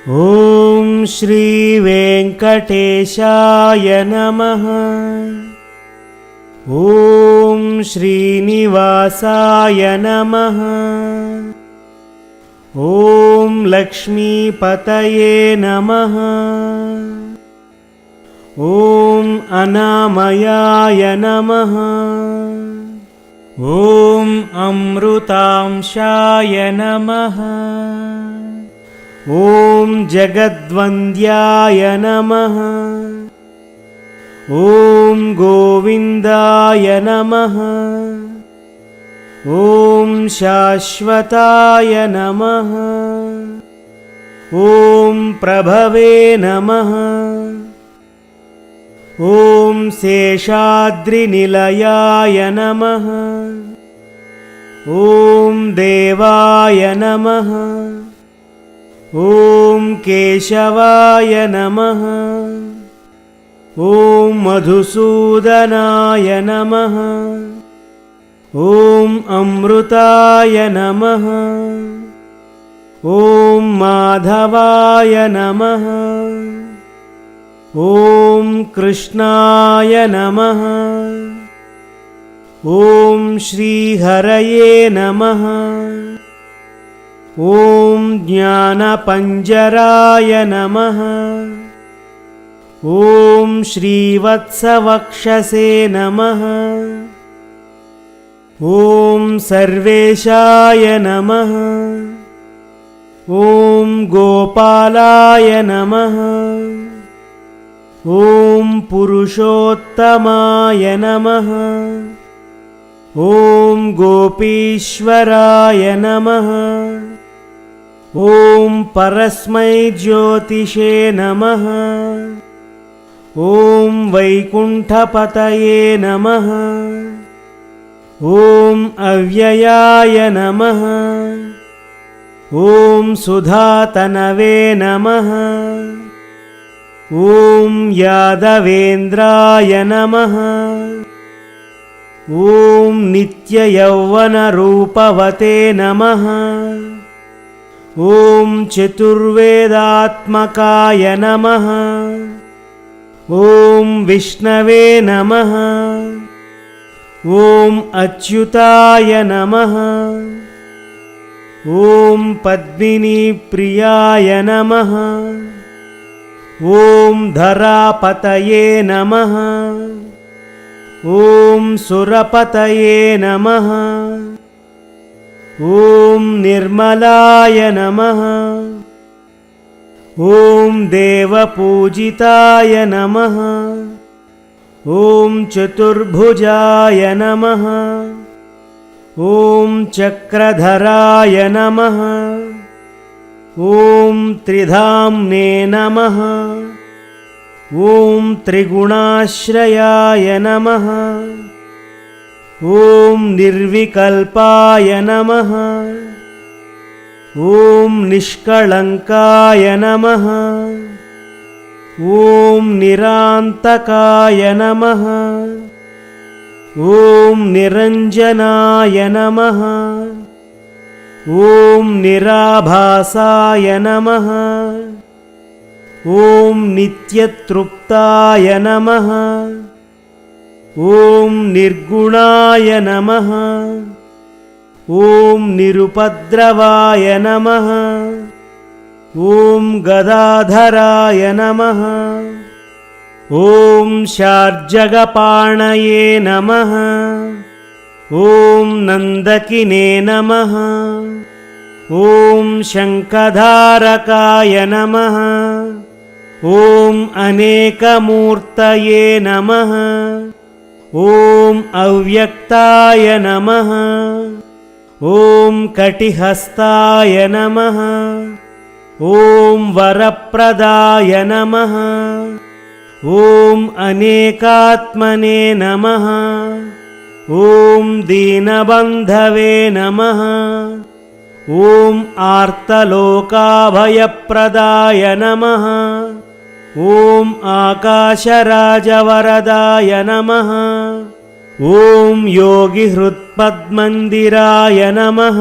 ॐ श्री वेंकटेशाय नमः। ॐ श्रीनिवासाय नमः। ॐ लक्ष्मीपतये नमः। ॐ अनामयाय नमः। ॐ अमृतांशाय नमः। ॐ जगद्वन्द्याय नमः। ॐ गोविन्दाय नमः। ॐ शाश्वताय नमः। ॐ प्रभवे नमः। ॐ शेषाद्रिनिलयाय नमः। ॐ देवाय नमः। ॐ केशवाय नमः। ॐ मधुसूदनाय नमः। ॐ अमृताय नमः। ॐ माधवाय नमः। ॐ कृष्णाय नमः। ॐ श्रीहरये नमः। ॐ ज्ञानपञ्जराय नमः। ॐ श्रीवत्सवक्षसे नमः। ॐ सर्वेशाय नमः। ॐ गोपालाय नमः। ॐ पुरुषोत्तमाय नमः। ॐ गोपीश्वराय नमः। ॐ परस्मै ज्योतिषे नमः। ॐ वैकुण्ठपतये नमः। ॐ अव्ययाय नमः। ॐ सुधातनवे नमः। ॐ यादवेन्द्राय नमः। ॐ नित्ययौवनरूपवते नमः। ॐ चतुर्वेदात्मकाय नमः। ॐ विष्णवे नमः। ॐ अच्युताय नमः। ॐ पद्मिनीप्रियाय नमः। ॐ धरापतये नमः। ॐ सुरपतये नमः। ॐ निर्मलाय नमः। ॐ देवपूजिताय नमः। ॐ चतुर्भुजाय नमः। ॐ चक्रधराय नमः। ॐ त्रिधाम्ने नमः। ॐ त्रिगुणाश्रयाय नमः। ॐ निर्विकल्पाय नमः। ॐ निष्कळङ्काय नमः। ॐ निरान्तकाय नमः। ॐ निरञ्जनाय नमः। ॐ निराभासाय नमः। ॐ नित्यतृप्ताय नमः। ॐ निर्गुणाय नमः। ॐ निरुपद्रवाय नमः। ॐ गदाधराय नमः। ॐ शार्जगपाणये नमः। ॐ नन्दकिने नमः। ॐ शङ्खधारकाय नमः। ॐ अनेकमूर्तये नमः। ॐ अव्यक्ताय नमः। ॐ कटिहस्ताय नमः। ॐ वरप्रदाय नमः। ॐ अनेकात्मने नमः। ॐ दीनबन्धवे नमः। ॐ आर्तलोकाभयप्रदाय नमः। ॐ आकाशराजवरदाय नमः। ॐ योगिहृत्पद्मन्दिराय नमः।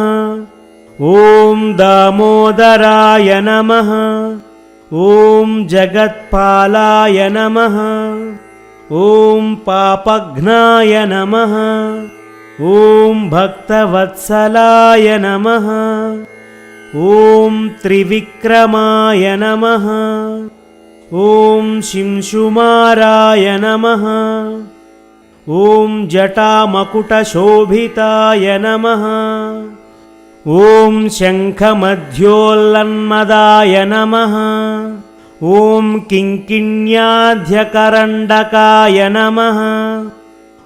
ॐ दामोदराय नमः। ॐ जगत्पालाय नमः। ॐ पापघ्नाय नमः। ॐ भक्तवत्सलाय नमः। ॐ त्रिविक्रमाय नमः। ॐ शिंशुमाराय नमः। ॐ जटामकुटशोभिताय नमः। ॐ शङ्खमध्योल्लन्मदाय नमः। ॐ किङ्किण्याध्यकरण्डकाय नमः।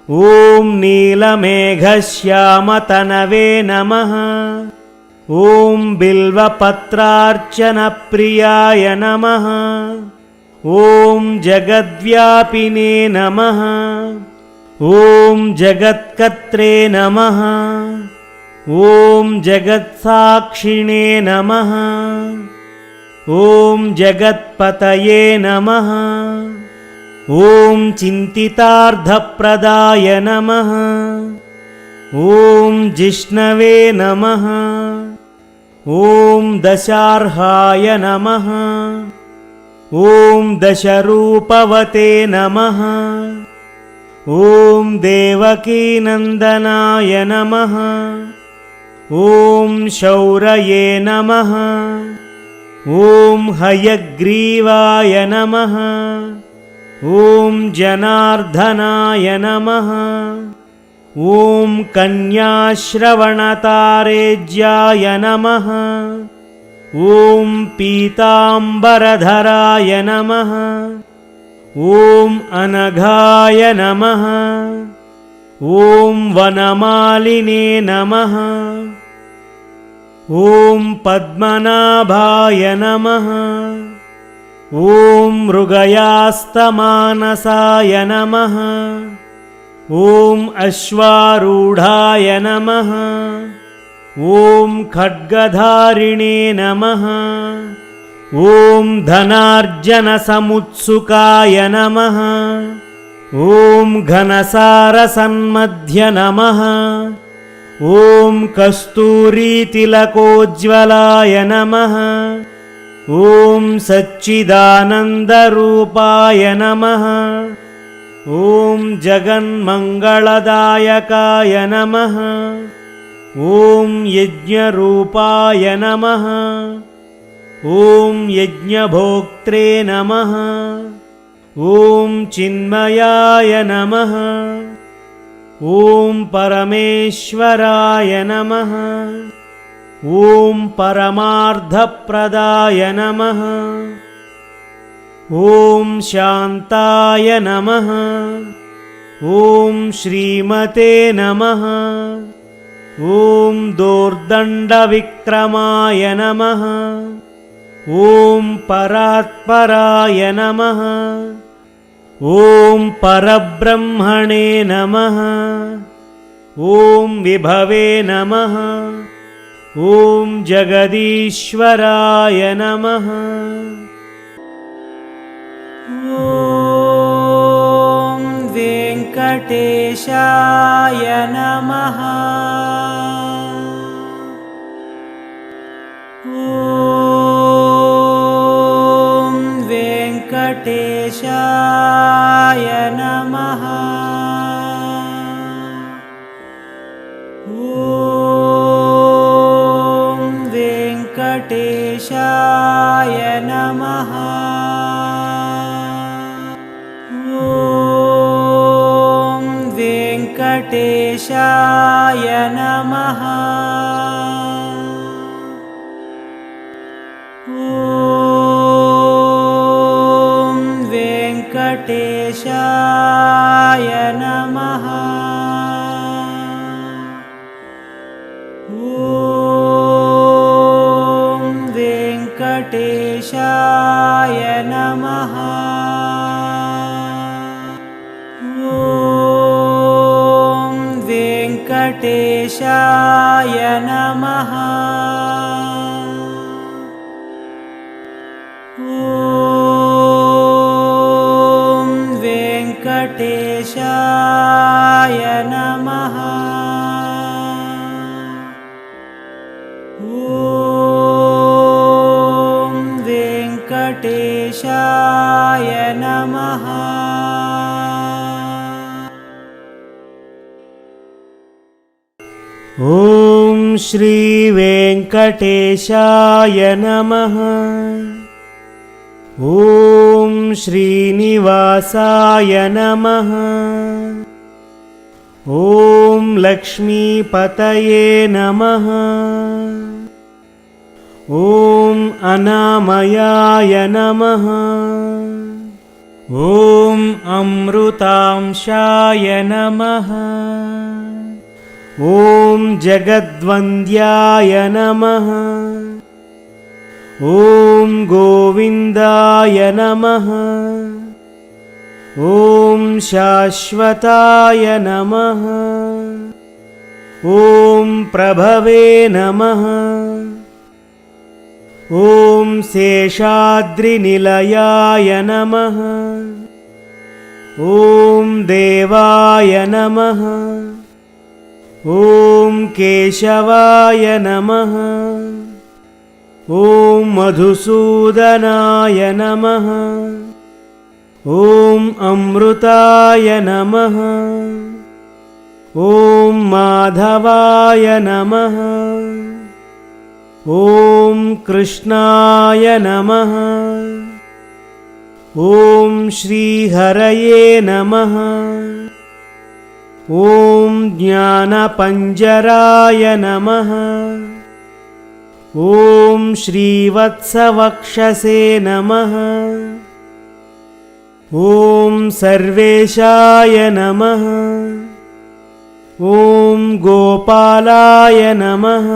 ॐ नीलमेघश्यामतनवे नमः। ॐ बिल्वपत्रार्चनप्रियाय नमः। ॐ जगद्व्यापिने नमः। ॐ जगत्कर्त्रे नमः। ॐ जगत्साक्षिणे नमः। ॐ जगत्पतये नमः। ॐ चिन्तितार्थप्रदाय नमः। ॐ जिष्णवे नमः। ॐ दशार्हाय नमः। ॐ दशरूपवते नमः। ॐ देवकीनन्दनाय नमः। ॐ शौरये नमः। ॐ हयग्रीवाय नमः। ॐ जनार्दनाय नमः। ॐ कन्याश्रवणतारेज्याय नमः। ॐ पीताम्बरधराय नमः। ॐ अनघाय नमः। ॐ वनमालिने नमः। ॐ पद्मनाभाय नमः। ॐ मृगयास्तमानसाय नमः। ॐ अश्वारूढाय नमः। ॐ खड्गधारिणे नमः। ॐ धनार्जनसमुत्सुकाय नमः। ॐ घनसारसन्मध्य नमः। ॐ कस्तूरीतिलकोज्ज्वलाय नमः। ॐ सच्चिदानन्दरूपाय नमः। ॐ जगन्मङ्गलदायकाय नमः। ॐ यज्ञरूपाय नमः। ॐ यज्ञभोक्त्रे नमः। ॐ चिन्मयाय नमः। ॐ परमेश्वराय नमः। ॐ परमार्थप्रदाय नमः। ॐ शान्ताय नमः। ॐ श्रीमते नमः। ॐ दोर्दण्डविक्रमाय नमः। ॐ परात्पराय नमः। ॐ परब्रह्मणे नमः। ॐ विभवे नमः। ॐ जगदीश्वराय नमः। ॐ वेङ्कटेशाय नमः। ॐ वेङ्कटेशाय नमः। ॐ वेङ्कटेशाय नमः। ॐ वेङ्कटेशाय नमः। ॐ वेङ्कटेशाय नमः। ॐ वेङ्कटेशाय नमः। ॐ वेङ्कटेशाय नमः। ॐ वेङ्कटेशाय नमः। ॐ वेङ्कटेशाय वेङ्कटेशाय नमः। ॐ श्री वेङ्कटेशाय नमः। ॐ श्रीनिवासाय नमः। ॐ लक्ष्मीपतये नमः। ॐ अनामयाय नमः। ॐ अमृतांशाय नमः। ॐ जगद्वन्द्याय नमः। ॐ गोविन्दाय नमः। ॐ शाश्वताय नमः। ॐ प्रभवे नमः। ॐ शेषाद्रिनिलयाय नमः। ॐ देवाय नमः। ॐ केशवाय नमः। ॐ मधुसूदनाय नमः। ॐ अमृताय नमः। ॐ माधवाय नमः। ॐ कृष्णाय नमः। ॐ श्रीहरये नमः। ॐ ज्ञानपञ्जराय नमः। ॐ श्रीवत्सवक्षसे नमः। ॐ सर्वेशाय नमः। ॐ गोपालाय नमः।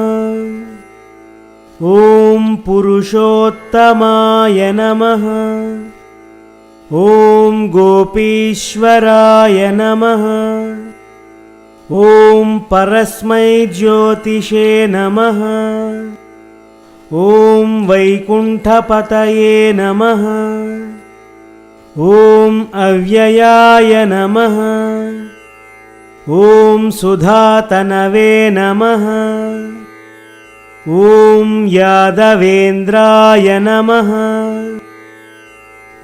ॐ पुरुषोत्तमाय नमः। ॐ गोपीश्वराय नमः। ॐ परस्मै ज्योतिषे नमः। ॐ वैकुण्ठपतये नमः। ॐ अव्ययाय नमः। ॐ सुधातनवे नमः। ॐ यादवेन्द्राय नमः।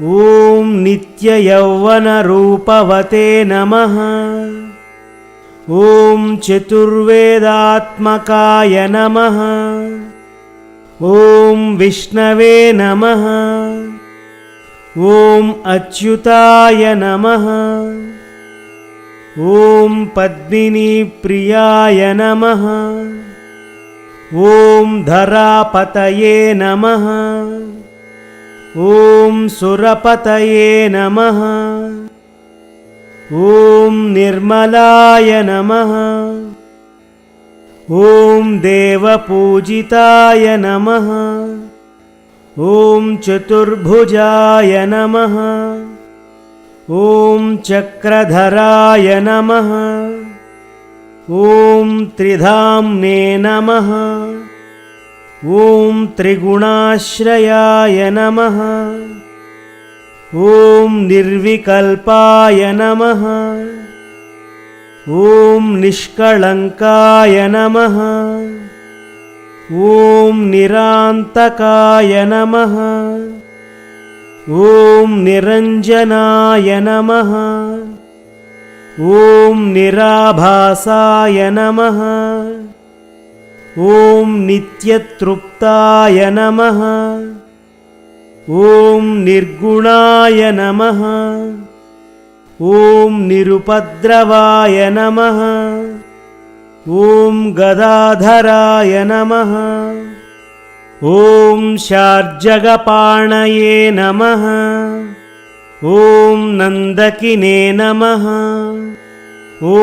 ॐ नित्ययौवनरूपवते नमः। ॐ चतुर्वेदात्मकाय नमः। ॐ विष्णवे नमः। ॐ अच्युताय नमः। ॐ पद्मिनीप्रियाय नमः। ॐ धरापतये नमः। ॐ सुरपतये नमः। ॐ निर्मलाय नमः। ॐ देवपूजिताय नमः। ॐ चतुर्भुजाय नमः। ॐ चक्रधराय नमः। ॐ त्रिधाम्ने नमः। ॐ त्रिगुणाश्रयाय नमः। ॐ निर्विकल्पाय नमः। ॐ निष्कळङ्काय नमः। ॐ निरान्तकाय नमः। ॐ निरञ्जनाय नमः। ॐ निराभासाय नमः। ॐ नित्यतृप्ताय नमः। ॐ निर्गुणाय नमः। ॐ निरुपद्रवाय नमः। ॐ गदाधराय नमः। ॐ शार्जगपाणये नमः। ॐ नन्दकिने नमः। ॐ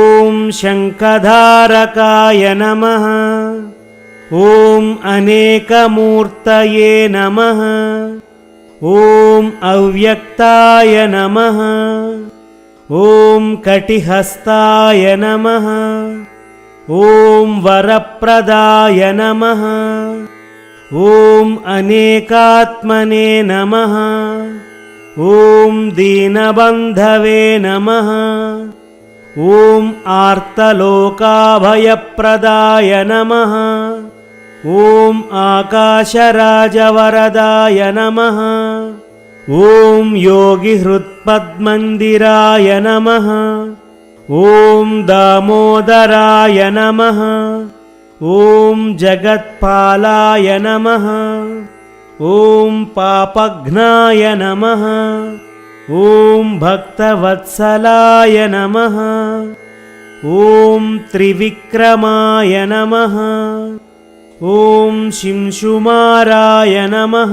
शङ्खधारकाय नमः। ॐ अनेकमूर्तये नमः। ॐ अव्यक्ताय नमः। ॐ कटिहस्ताय नमः। ॐ वरप्रदाय नमः। ॐ अनेकात्मने नमः। ॐ दीनबन्धवे नमः। ॐ आर्तलोकाभयप्रदाय नमः। ॐ आकाशराजवरदाय नमः। ॐ योगिहृत्पद्मन्दिराय नमः। ॐ दामोदराय नमः। ॐ जगत्पालाय नमः। ॐ पापघ्नाय नमः। ॐ भक्तवत्सलाय नमः। ॐ त्रिविक्रमाय नमः। ॐ शिंशुमाराय नमः।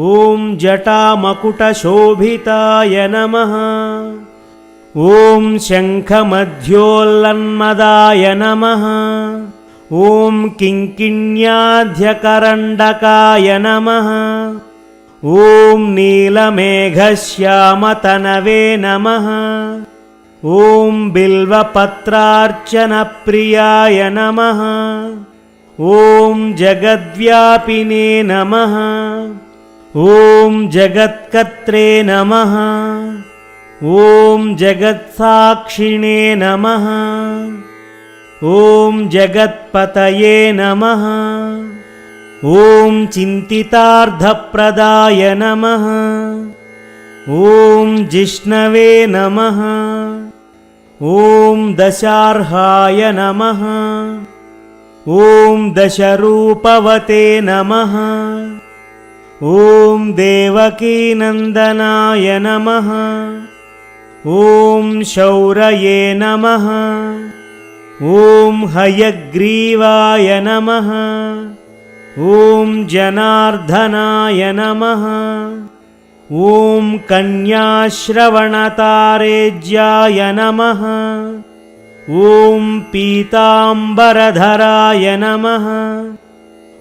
ॐ जटामकुटशोभिताय नमः। ॐ शङ्खमध्योल्लन्मदाय नमः। ॐ किङ्किण्याध्यकरण्डकाय नमः। ॐ नीलमेघश्यामतनवे नमः। ॐ बिल्वपत्रार्चनप्रियाय नमः। ॐ जगद्व्यापिने नमः। ॐ जगत्कर्त्रे नमः। ॐ जगत्साक्षिणे नमः। ॐ जगत्पतये नमः। ॐ चिन्तितार्थप्रदाय नमः। ॐ जिष्णवे नमः। ॐ दशार्हाय नमः। ॐ दशरूपवते नमः। ॐ देवकीनन्दनाय नमः। ॐ शौरये नमः। ॐ हयग्रीवाय नमः। ॐ जनार्दनाय नमः। ॐ कन्याश्रवणतारेज्याय नमः। ॐ पीताम्बरधराय नमः।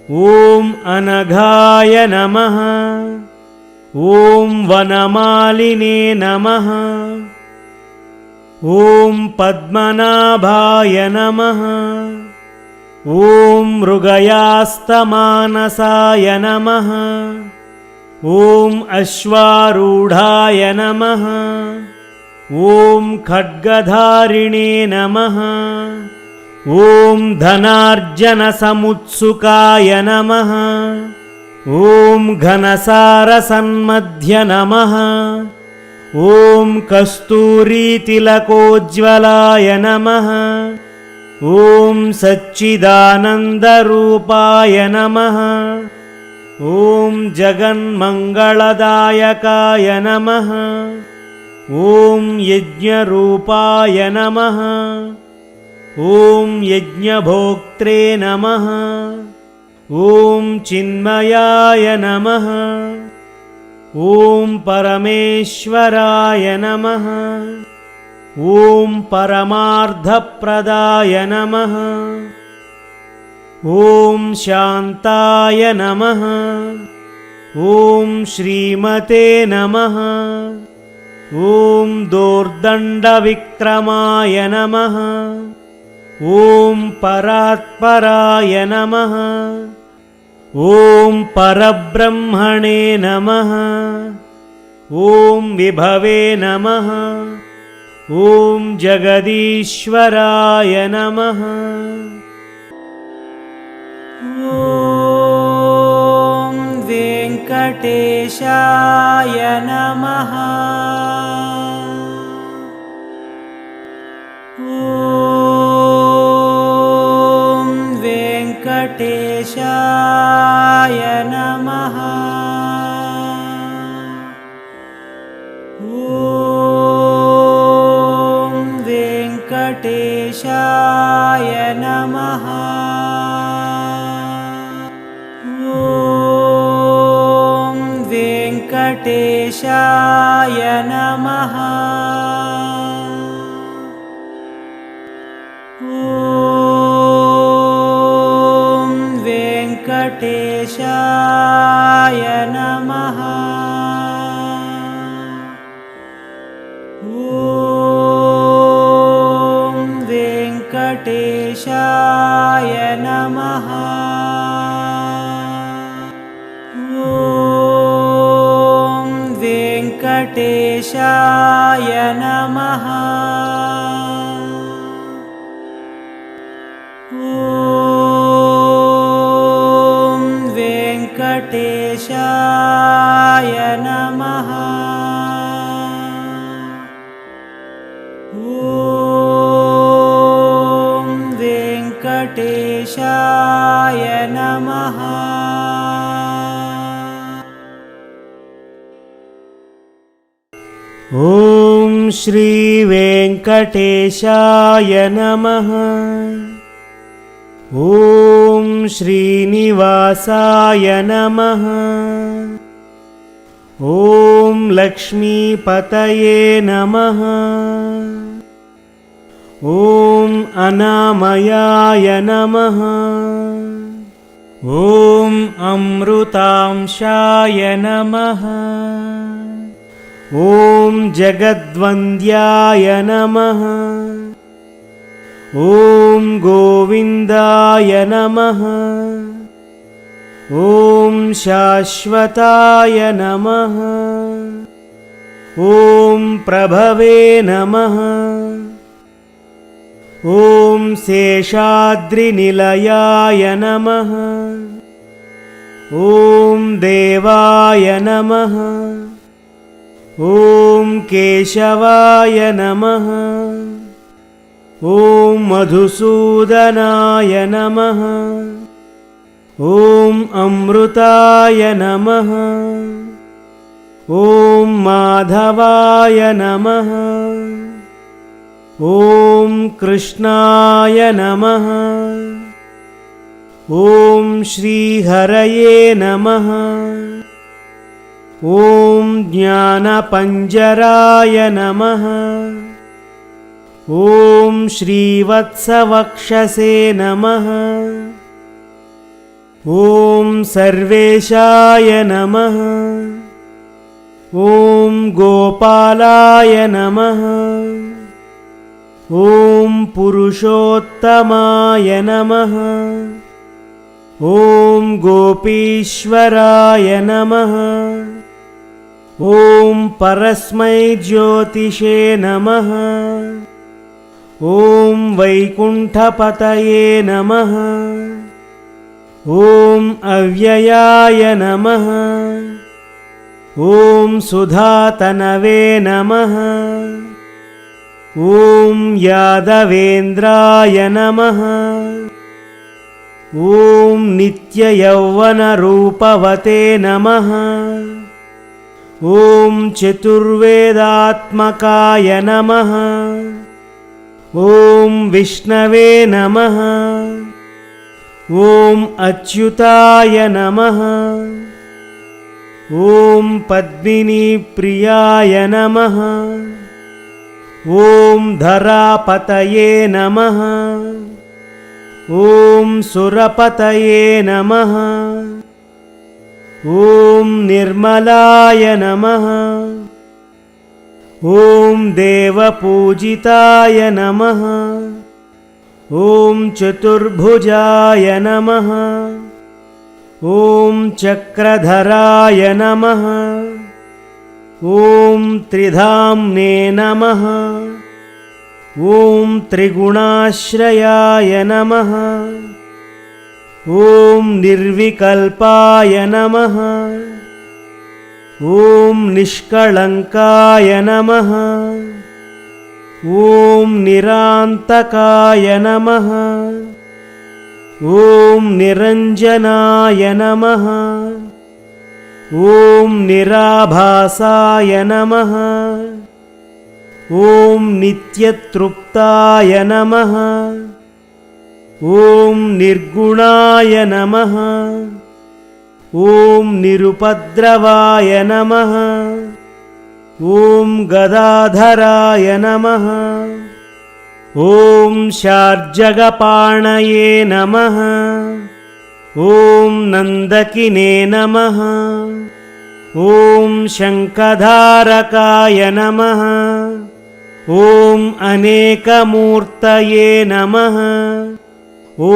ॐ अनघाय नमः। ॐ वनमालिने नमः। ॐ पद्मनाभाय नमः। ॐ मृगयास्तमानसाय नमः। ॐ अश्वारूढाय नमः। ॐ खड्गधारिणे नमः। ॐ धनार्जनसमुत्सुकाय नमः। ॐ घनसारसन्मध्य नमः। ॐ कस्तूरीतिलकोज्ज्वलाय नमः। ॐ सच्चिदानन्दरूपाय नमः। ॐ जगन्मङ्गलदायकाय नमः। ॐ यज्ञरूपाय नमः। ॐ यज्ञभोक्त्रे नमः। ॐ चिन्मयाय नमः। ॐ परमेश्वराय नमः। ॐ परमार्थप्रदाय नमः। ॐ शान्ताय नमः। ॐ श्रीमते नमः। ॐ दोर्दण्डविक्रमाय नमः। ॐ परात्पराय नमः। ॐ परब्रह्मणे नमः। ॐ विभवे नमः। ॐ जगदीश्वराय नमः। ॐ वेङ्कटेशाय नमः। ॐ वेङ्कटेशाय नमः। ॐ वेङ्कटेशाय नमः। ॐ वेङ्कटेशाय नमः। ॐ वेङ्कटेशाय नमः। ॐ वेङ्कटेशाय नमः। ॐ वेङ्कटेशाय नमः। ॐ वेङ्कटेशाय ॐ श्री वेंकटेशाय नमः। ॐ श्रीनिवासाय नमः। ॐ लक्ष्मीपतये नमः। ॐ अनामयाय नमः। ॐ अमृतांशाय नमः। ॐ जगद्वन्द्याय नमः। ॐ गोविन्दाय नमः। ॐ शाश्वताय नमः। ॐ प्रभवे नमः। ॐ शेषाद्रिनिलयाय नमः। ॐ देवाय नमः। ॐ केशवाय नमः। ॐ मधुसूदनाय नमः। ॐ अमृताय नमः। ॐ माधवाय नमः। ॐ कृष्णाय नमः। ॐ श्रीहरये नमः। ॐ ज्ञानपञ्जराय नमः। ॐ श्रीवत्सवक्षसे नमः। ॐ सर्वेशाय नमः। ॐ गोपालाय नमः। ॐ पुरुषोत्तमाय नमः। ॐ गोपीश्वराय नमः। ॐ परस्मै ज्योतिषे नमः। ॐ वैकुण्ठपतये नमः। ॐ अव्ययाय नमः। ॐ सुधातनवे नमः। ॐ यादवेन्द्राय नमः। ॐ नित्ययौवनरूपवते नमः। ॐ चतुर्वेदात्मकाय नमः। ॐ विष्णवे नमः। ॐ अच्युताय नमः। ॐ पद्मिनीप्रियाय नमः। ॐ धरापतये नमः। ॐ सुरपतये नमः। ॐ निर्मलाय नमः। ॐ देवपूजिताय नमः। ॐ चतुर्भुजाय नमः। ॐ चक्रधराय नमः। ॐ त्रिधाम्ने नमः। ॐ त्रिगुणाश्रयाय नमः। ॐ निर्विकल्पाय नमः। ॐ निष्कळङ्काय नमः। ॐ निरान्तकाय नमः। ॐ निरञ्जनाय नमः। ॐ निराभासाय नमः। ॐ नित्यतृप्ताय नमः। ॐ निर्गुणाय नमः। ॐ निरुपद्रवाय नमः। ॐ गदाधराय नमः। ॐ शार्जगपाणये नमः। ॐ नन्दकिने नमः। ॐ शङ्खधारकाय नमः। ॐ अनेकमूर्तये नमः। ॐ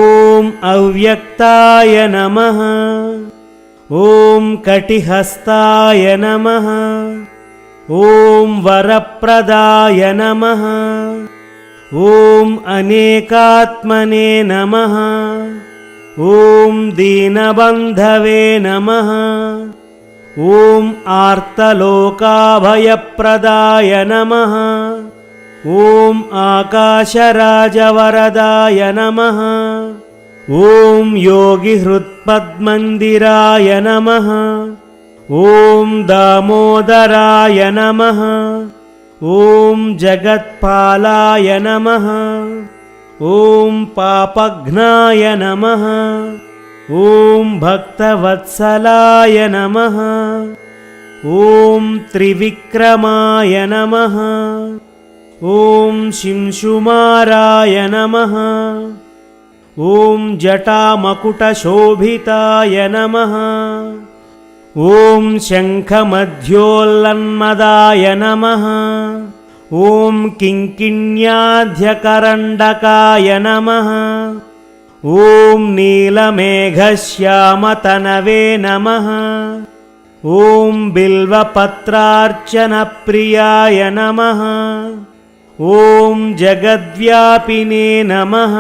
अव्यक्ताय नमः। ॐ कटिहस्ताय नमः। ॐ वरप्रदाय नमः। ॐ अनेकात्मने नमः। ॐ दीनबन्धवे नमः। ॐ आर्तलोकाभयप्रदाय नमः। ॐ आकाशराजवरदाय नमः। ॐ योगिहृत्पद्मन्दिराय नमः। ॐ दामोदराय नमः। ॐ जगत्पालाय नमः। ॐ पापघ्नाय नमः। ॐ भक्तवत्सलाय नमः। ॐ त्रिविक्रमाय नमः। ॐ शिंशुमाराय नमः। ॐ जटामकुटशोभिताय नमः। ॐ शङ्खमध्योल्लन्मदाय नमः। ॐ किङ्किण्याध्यकरण्डकाय नमः। ॐ नीलमेघश्यामतनवे नमः। ॐ बिल्वपत्रार्चनप्रियाय नमः। ॐ जगद्व्यापिने नमः।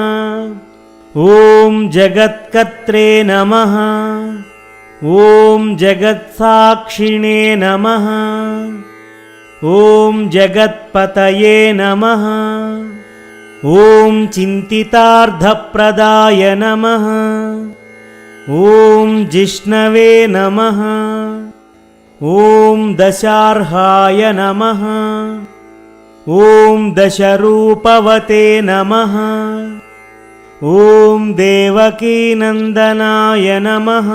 ॐ जगत्कर्त्रे नमः। ॐ जगत्साक्षिणे नमः। ॐ जगत्पतये नमः। ॐ चिन्तितार्थप्रदाय नमः। ॐ जिष्णवे नमः। ॐ दशार्हाय नमः। ॐ दशरूपवते नमः। ॐ देवकीनन्दनाय नमः।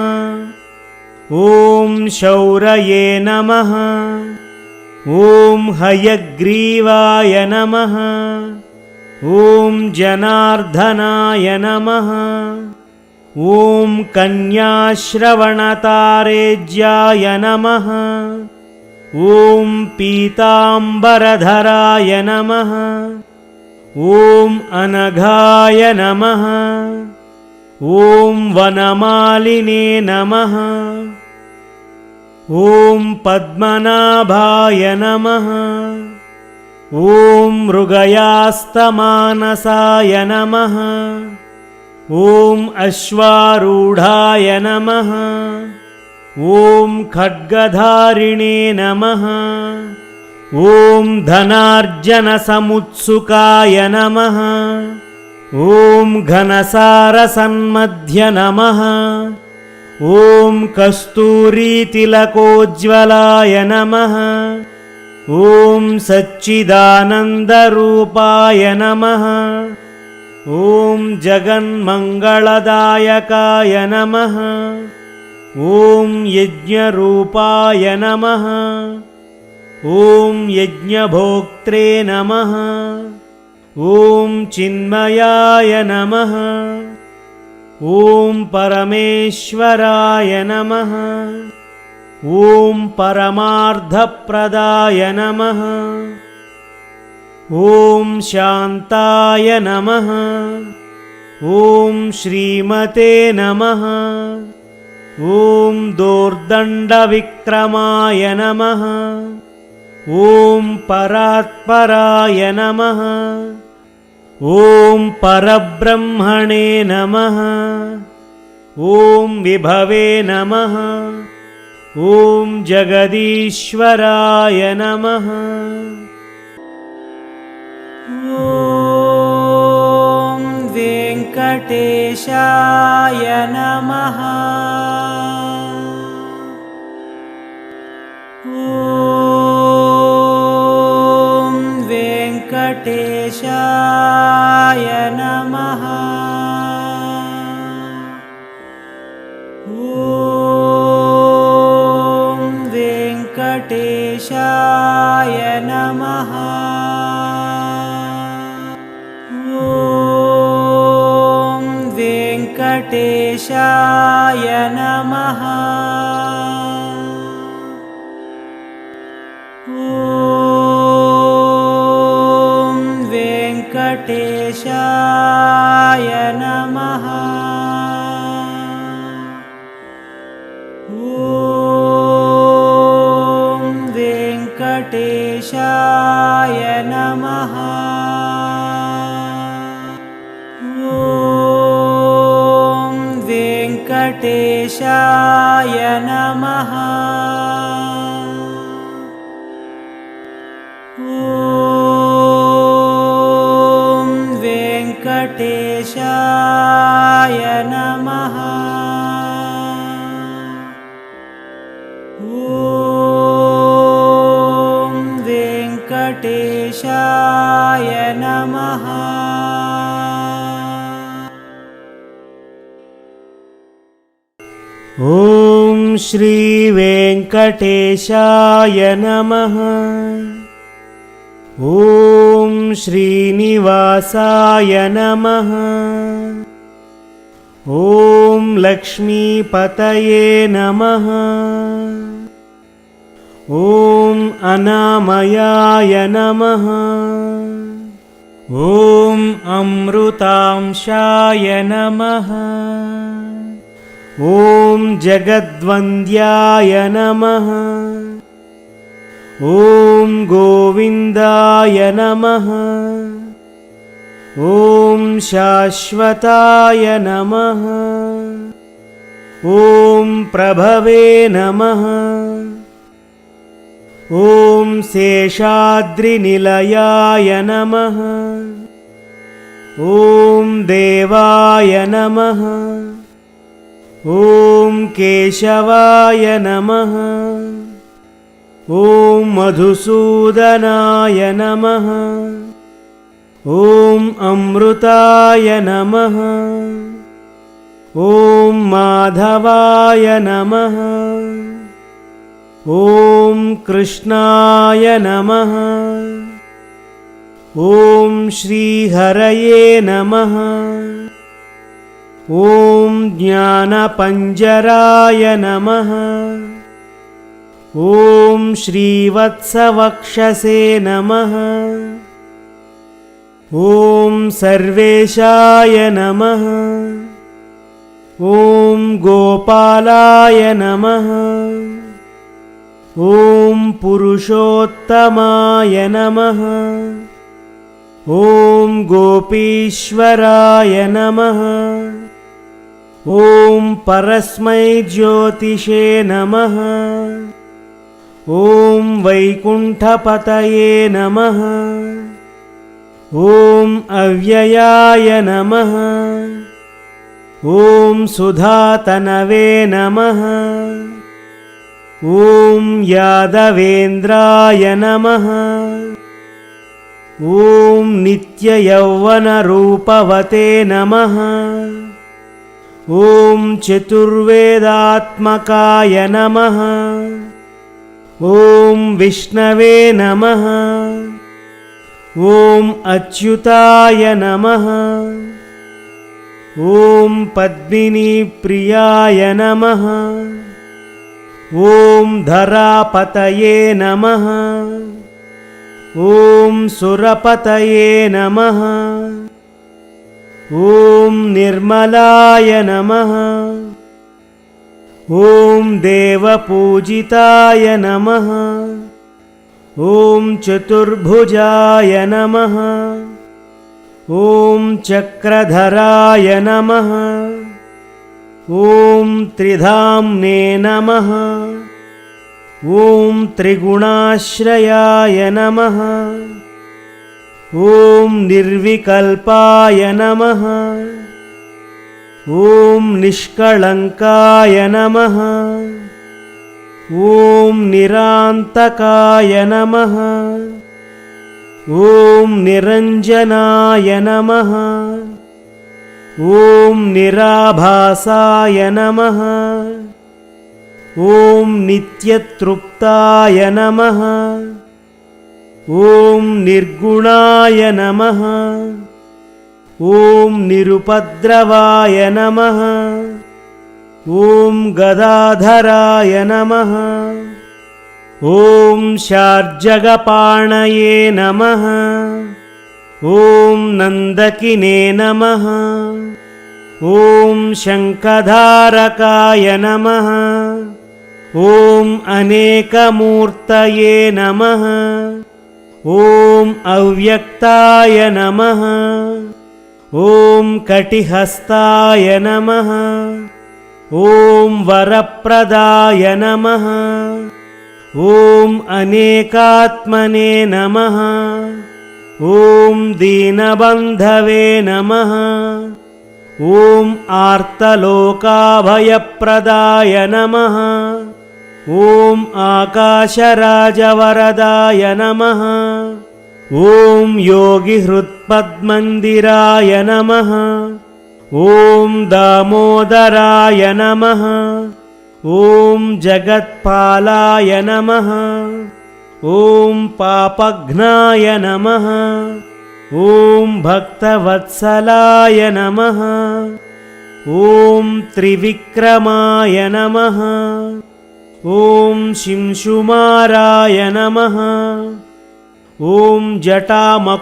ॐ शौरये नमः। ॐ हयग्रीवाय नमः। ॐ जनार्दनाय नमः। ॐ कन्याश्रवणतारेज्याय नमः। ॐ पीताम्बरधराय नमः। ॐ अनघाय नमः। ॐ वनमालिने नमः। ॐ पद्मनाभाय नमः। ॐ मृगयास्तमानसाय नमः। ॐ अश्वारूढाय नमः। ॐ खड्गधारिणे नमः। ॐ धनार्जनसमुत्सुकाय नमः। ॐ घनसारसन्मध्य नमः। ॐ कस्तूरीतिलकोज्ज्वलाय नमः। ॐ सच्चिदानन्दरूपाय नमः। ॐ जगन्मङ्गलदायकाय नमः। ॐ यज्ञरूपाय नमः। ॐ यज्ञभोक्त्रे नमः। ॐ चिन्मयाय नमः। ॐ परमेश्वराय नमः। ॐ परमार्थप्रदाय नमः। ॐ शान्ताय नमः। ॐ श्रीमते नमः। ॐ दोर्दण्डविक्रमाय नमः। ॐ परात्पराय नमः। ॐ परब्रह्मणे नमः। ॐ विभवे नमः। ॐ जगदीश्वराय नमः। ॐ वेङ्कटेशाय नमः। ॐ वेङ्कटेशाय नमः। ॐ वेङ्कटेशाय नमः। ॐ वेङ्कटेशाय नमः। ॐ वेङ्कटेशाय नमः। ॐ वेङ्कटेशाय नमः। ॐ वेङ्कटेशाय नमः। ॐ वेङ्कटेशाय नमः। ॐ वेङ्कटेशाय नमः। ॐ श्री वेङ्कटेशाय नमः। ॐ श्रीनिवासाय नमः। ॐ लक्ष्मीपतये नमः। ॐ अनामयाय नमः। ॐ अमृतांशाय नमः। ॐ जगद्वन्द्याय नमः। ॐ गोविन्दाय नमः। ॐ शाश्वताय नमः। ॐ प्रभवे नमः। ॐ शेषाद्रिनिलयाय नमः। ॐ देवाय नमः। ॐ केशवाय नमः। ॐ मधुसूदनाय नमः। ॐ अमृताय नमः। ॐ माधवाय नमः। ॐ कृष्णाय नमः। ॐ श्रीहरये नमः। ॐ ज्ञानपञ्जराय नमः। ॐ श्रीवत्सवक्षसे नमः। ॐ सर्वेशाय नमः। ॐ गोपालाय नमः। ॐ पुरुषोत्तमाय नमः। ॐ गोपीश्वराय नमः। ॐ परस्मै ज्योतिषे नमः। ॐ वैकुण्ठपतये नमः। ॐ अव्ययाय नमः। ॐ सुधातनवे नमः। ॐ यादवेन्द्राय नमः। ॐ नित्ययौवनरूपवते नमः। ॐ चतुर्वेदात्मकाय नमः। ॐ विष्णवे नमः। ॐ अच्युताय नमः। ॐ पद्मिनीप्रियाय नमः। ॐ धरापतये नमः। ॐ सुरपतये नमः। ॐ निर्मलाय नमः। ॐ देवपूजिताय नमः। ॐ चतुर्भुजाय नमः। ॐ चक्रधराय नमः। ॐ त्रिधाम्ने नमः। ॐ त्रिगुणाश्रयाय नमः। ॐ निर्विकल्पाय नमः। ॐ निष्कळङ्काय नमः। ॐ निरान्तकाय नमः। ॐ निरञ्जनाय नमः। ॐ निराभासाय नमः। ॐ नित्यतृप्ताय नमः। ॐ निर्गुणाय नमः। ॐ निरुपद्रवाय नमः। ॐ गदाधराय नमः। ॐ शार्जगपाणये नमः। ॐ नन्दकिने नमः। ॐ शङ्खधारकाय नमः। ॐ अनेकमूर्तये नमः। ॐ अव्यक्ताय नमः। ॐ कटिहस्ताय नमः। ॐ वरप्रदाय नमः। ॐ अनेकात्मने नमः। ॐ दीनबन्धवे नमः। ॐ आर्तलोकाभयप्रदाय नमः। ॐ आकाशराजवरदाय नमः। ॐ योगिहृत्पद्मन्दिराय नमः। ॐ दामोदराय नमः। ॐ जगत्पालाय नमः। ॐ पापघ्नाय नमः। ॐ भक्तवत्सलाय नमः। ॐ त्रिविक्रमाय नमः। ॐ शिंशुमाराय नमः। ॐ जटामकुटशोभिताय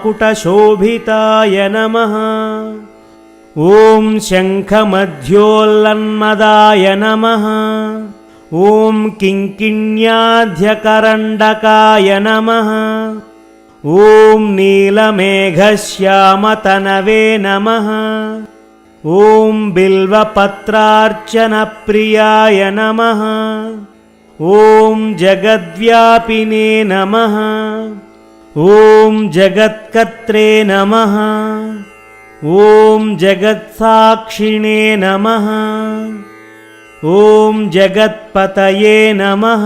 नमः। ॐ शङ्खमध्योल्लन्मदाय नमः। ॐ किङ्किण्याध्यकरण्डकाय नमः। ॐ नीलमेघश्यामतनवे नमः। ॐ बिल्वपत्रार्चनप्रियाय नमः। ॐ जगद्व्यापिने नमः। ॐ जगत्कर्त्रे नमः। ॐ जगत्साक्षिणे नमः। ॐ जगत्पतये नमः।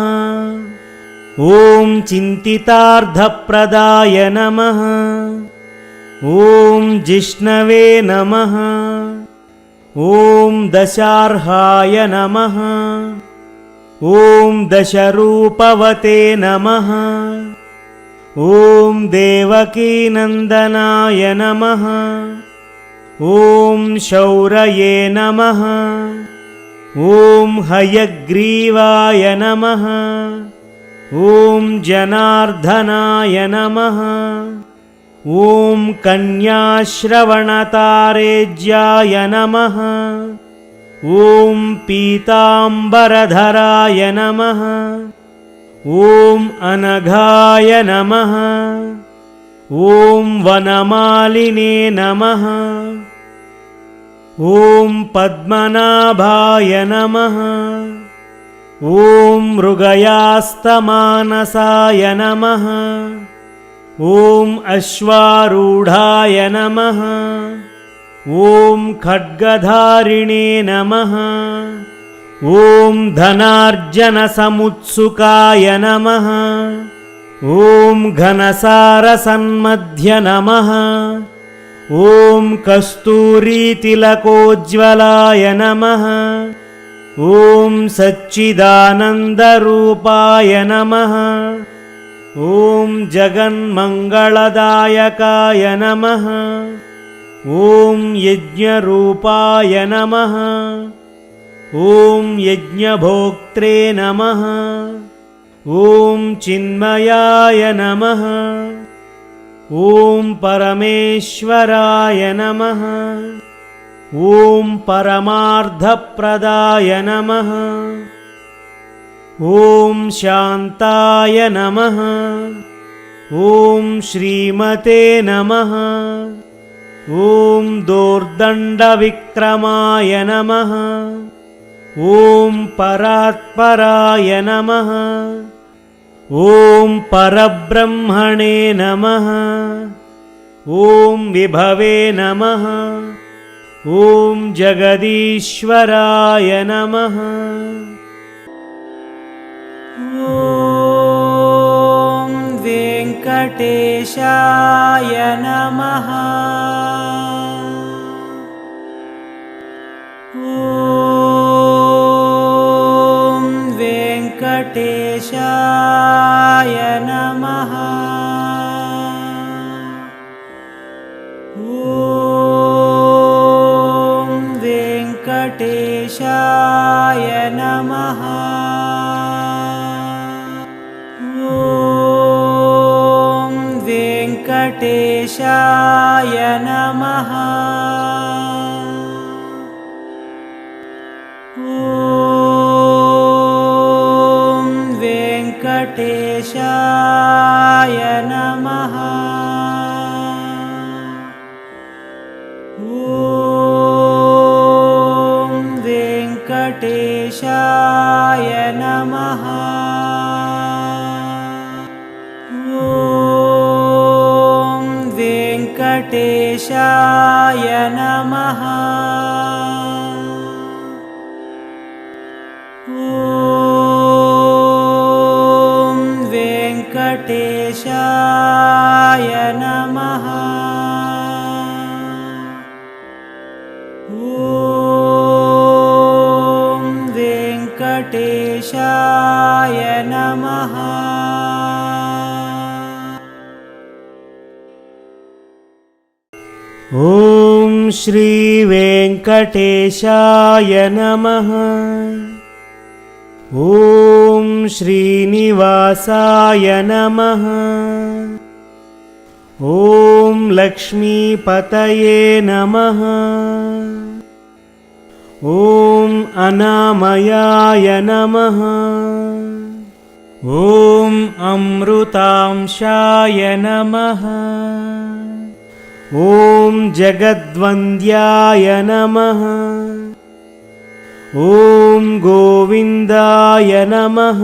ॐ चिन्तितार्थप्रदाय नमः। ॐ जिष्णवे नमः। ॐ दशार्हाय नमः। ॐ दशरूपवते नमः। ॐ देवकीनन्दनाय नमः। ॐ शौरये नमः। ॐ हयग्रीवाय नमः। ॐ जनार्दनाय नमः। ॐ कन्याश्रवणतारेज्याय नमः। ॐ पीताम्बरधराय नमः। ॐ अनघाय नमः। ॐ वनमालिने नमः। ॐ पद्मनाभाय नमः। ॐ मृगयास्तमानसाय नमः। ॐ अश्वारूढाय नमः। ॐ खड्गधारिणे नमः। ॐ धनार्जनसमुत्सुकाय नमः। ॐ घनसारसन्मध्य नमः। ॐ कस्तूरीतिलकोज्ज्वलाय नमः। ॐ सच्चिदानन्दरूपाय नमः। ॐ जगन्मङ्गलदायकाय नमः। ॐ यज्ञरूपाय नमः। ॐ यज्ञभोक्त्रे नमः। ॐ चिन्मयाय नमः। ॐ परमेश्वराय नमः। ॐ परमार्थप्रदाय नमः। ॐ शान्ताय नमः। ॐ श्रीमते नमः। ॐ दोर्दण्डविक्रमाय नमः। ॐ परात्पराय नमः। ॐ परब्रह्मणे नमः। ॐ विभवे नमः। ॐ जगदीश्वराय नमः। ॐ वेङ्कटेशाय नमः। ॐ वेङ्कटेशाय नमः। ॐ वेङ्कटेशाय नमः। ॐ वेङ्कटेशाय नमः। ॐ वेङ्कटेशाय नमः। ॐ वेङ्कटेशाय नमः। ॐ वेङ्कटेशाय नमः। ॐ वेङ्कटेशाय नमः। ॐ श्री वेङ्कटेशाय नमः। ॐ श्रीनिवासाय नमः। ॐ लक्ष्मीपतये नमः। ॐ अनामयाय नमः। ॐ अमृतांशाय नमः। ॐ जगद्वन्द्याय नमः। ॐ गोविन्दाय नमः।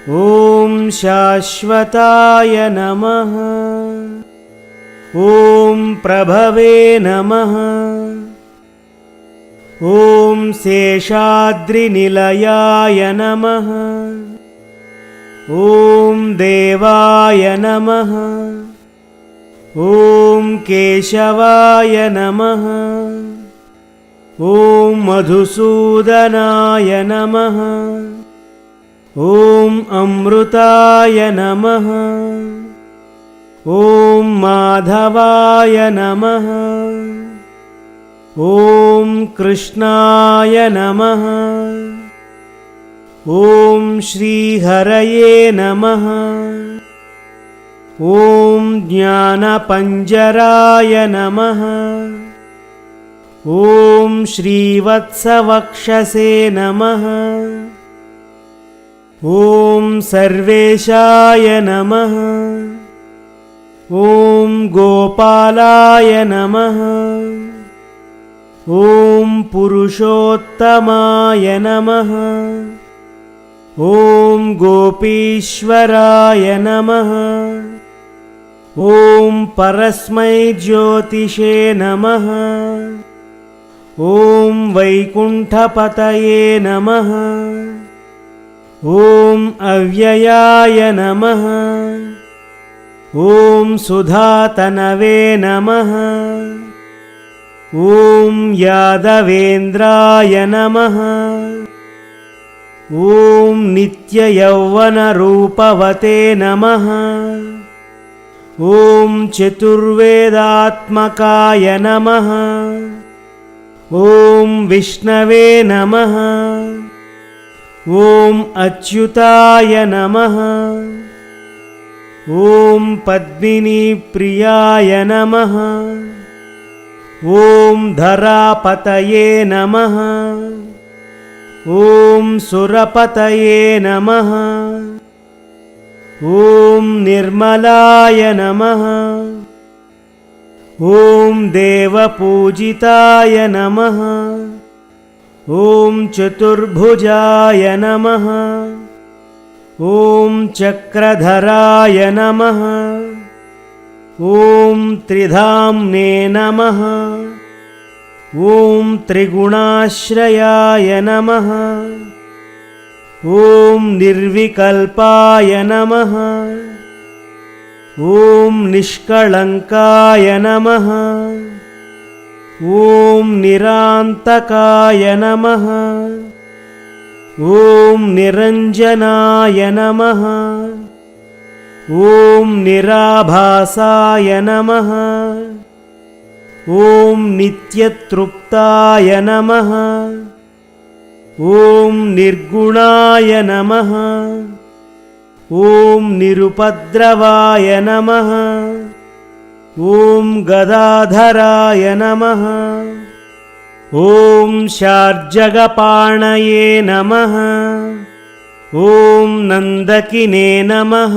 ॐ शाश्वताय नमः। ॐ प्रभवे नमः। ॐ शेषाद्रिनिलयाय नमः। ॐ देवाय नमः। ॐ केशवाय नमः। ॐ मधुसूदनाय नमः। ॐ अमृताय नमः। ॐ माधवाय नमः। ॐ कृष्णाय नमः। ॐ श्रीहरये नमः। ॐ ज्ञानपञ्जराय नमः। ॐ श्रीवत्सवक्षसे नमः। ॐ सर्वेशाय नमः। ॐ गोपालाय नमः। ॐ पुरुषोत्तमाय नमः। ॐ गोपीश्वराय नमः। ॐ परस्मै ज्योतिषे नमः। ॐ वैकुण्ठपतये नमः। ॐ अव्ययाय नमः। ॐ सुधातनवे नमः। ॐ यादवेन्द्राय नमः। ॐ नित्ययौवनरूपवते नमः। ॐ चतुर्वेदात्मकाय नमः। ॐ विष्णवे नमः। ॐ अच्युताय नमः। ॐ पद्मिनीप्रियाय नमः। ॐ धरापतये नमः। ॐ सुरपतये नमः। ॐ निर्मलाय नमः। ॐ देवपूजिताय नमः। ॐ चतुर्भुजाय नमः। ॐ चक्रधराय नमः। ॐ त्रिधाम्ने नमः। ॐ त्रिगुणाश्रयाय नमः। ॐ निर्विकल्पाय नमः। ॐ निष्कळङ्काय नमः। ॐ निरान्तकाय नमः। ॐ निरञ्जनाय नमः। ॐ निराभासाय नमः। ॐ नित्यतृप्ताय नमः। ॐ निर्गुणाय नमः। ॐ निरुपद्रवाय नमः। ॐ गदाधराय नमः। ॐ शार्जगपाणये नमः। ॐ नन्दकिने नमः।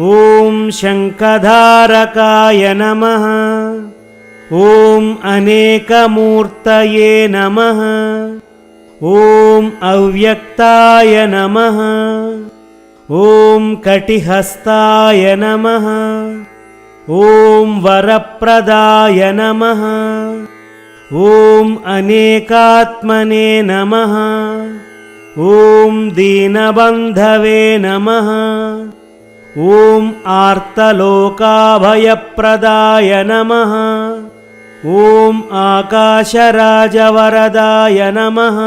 ॐ शङ्खधारकाय नमः। ॐ अनेकमूर्तये नमः। ॐ अव्यक्ताय नमः। ॐ कटिहस्ताय नमः। ॐ वरप्रदाय नमः। ॐ अनेकात्मने नमः। ॐ दीनबन्धवे नमः। ॐ आर्तलोकाभयप्रदाय नमः। ॐ आकाशराजवरदाय नमः।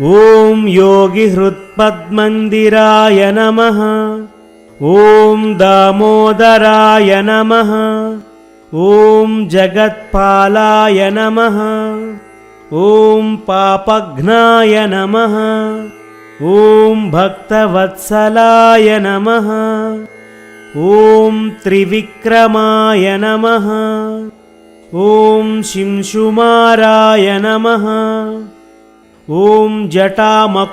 ॐ योगिहृत्पद्मन्दिराय नमः। ॐ दामोदराय नमः। ॐ जगत्पालाय नमः। ॐ पापघ्नाय नमः। ॐ भक्तवत्सलाय नमः। ॐ त्रिविक्रमाय नमः। ॐ शिंशुमाराय नमः। ॐ जटामकुटशोभिताय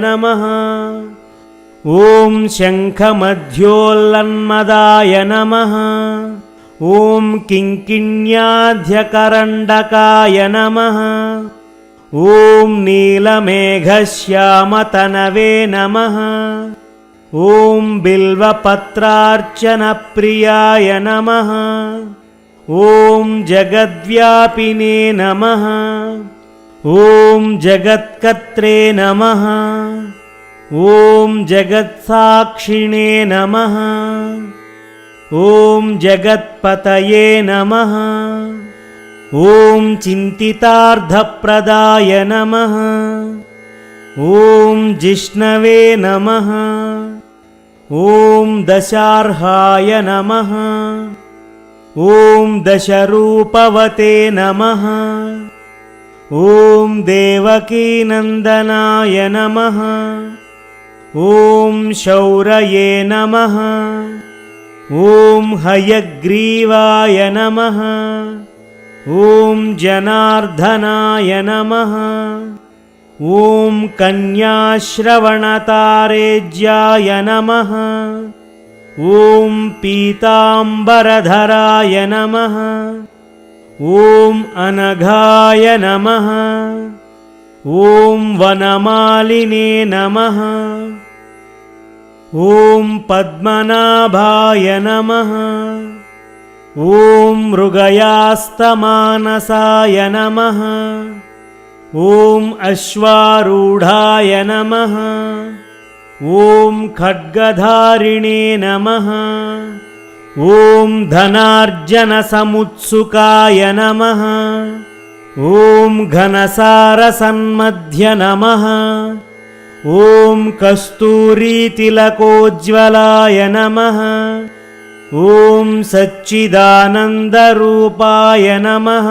नमः। ॐ शङ्खमध्योल्लन्मदाय नमः। ॐ किङ्किण्याध्यकरण्डकाय नमः। ॐ नीलमेघश्यामतनवे नमः। ॐ बिल्वपत्रार्चनप्रियाय नमः। ॐ जगद्व्यापिने नमः। ॐ जगत्कर्त्रे नमः। ॐ जगत्साक्षिणे नमः। ॐ जगत्पतये नमः। ॐ चिन्तितार्थप्रदाय नमः। ॐ जिष्णवे नमः। ॐ दशार्हाय नमः। ॐ दशरूपवते नमः। ॐ देवकीनन्दनाय नमः। ॐ शौरये नमः। ॐ हयग्रीवाय नमः। ॐ जनार्दनाय नमः। ॐ कन्याश्रवणतारेज्याय नमः। ॐ पीताम्बरधराय नमः। ॐ अनघाय नमः। ॐ वनमालिने नमः। ॐ पद्मनाभाय नमः। ॐ मृगयास्तमानसाय नमः। ॐ अश्वारूढाय नमः। ॐ खड्गधारिणे नमः। ॐ धनार्जनसमुत्सुकाय नमः। ॐ घनसारसन्मध्य नमः। ॐ कस्तूरीतिलकोज्ज्वलाय नमः। ॐ सच्चिदानन्दरूपाय नमः।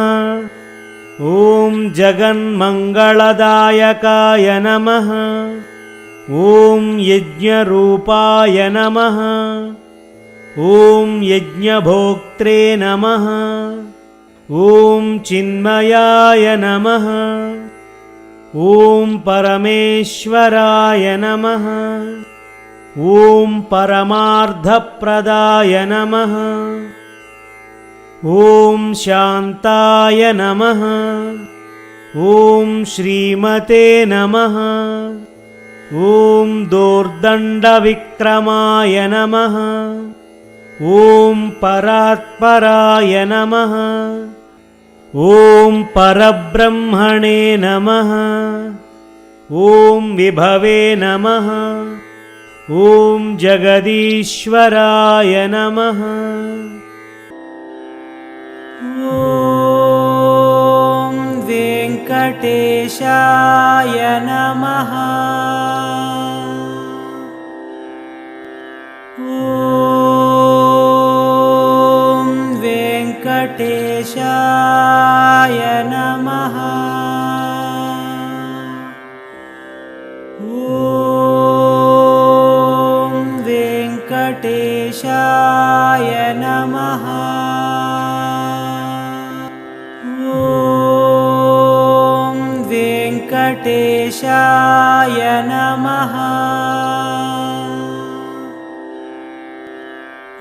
ॐ जगन्मङ्गलदायकाय नमः। ॐ यज्ञरूपाय नमः। ॐ यज्ञभोक्त्रे नमः। ॐ चिन्मयाय नमः। ॐ परमेश्वराय नमः। ॐ परमार्थप्रदाय नमः। ॐ शान्ताय नमः। ॐ श्रीमते नमः। ॐ दोर्दण्डविक्रमाय नमः। ॐ परात्पराय नमः। ॐ परब्रह्मणे नमः। ॐ विभवे नमः। ॐ जगदीश्वराय नमः। ॐ वेङ्कटेशाय नमः। ॐ वेङ्कटेशाय नमः। ॐ वेङ्कटेशाय नमः। ॐ वेङ्कटेशाय नमः।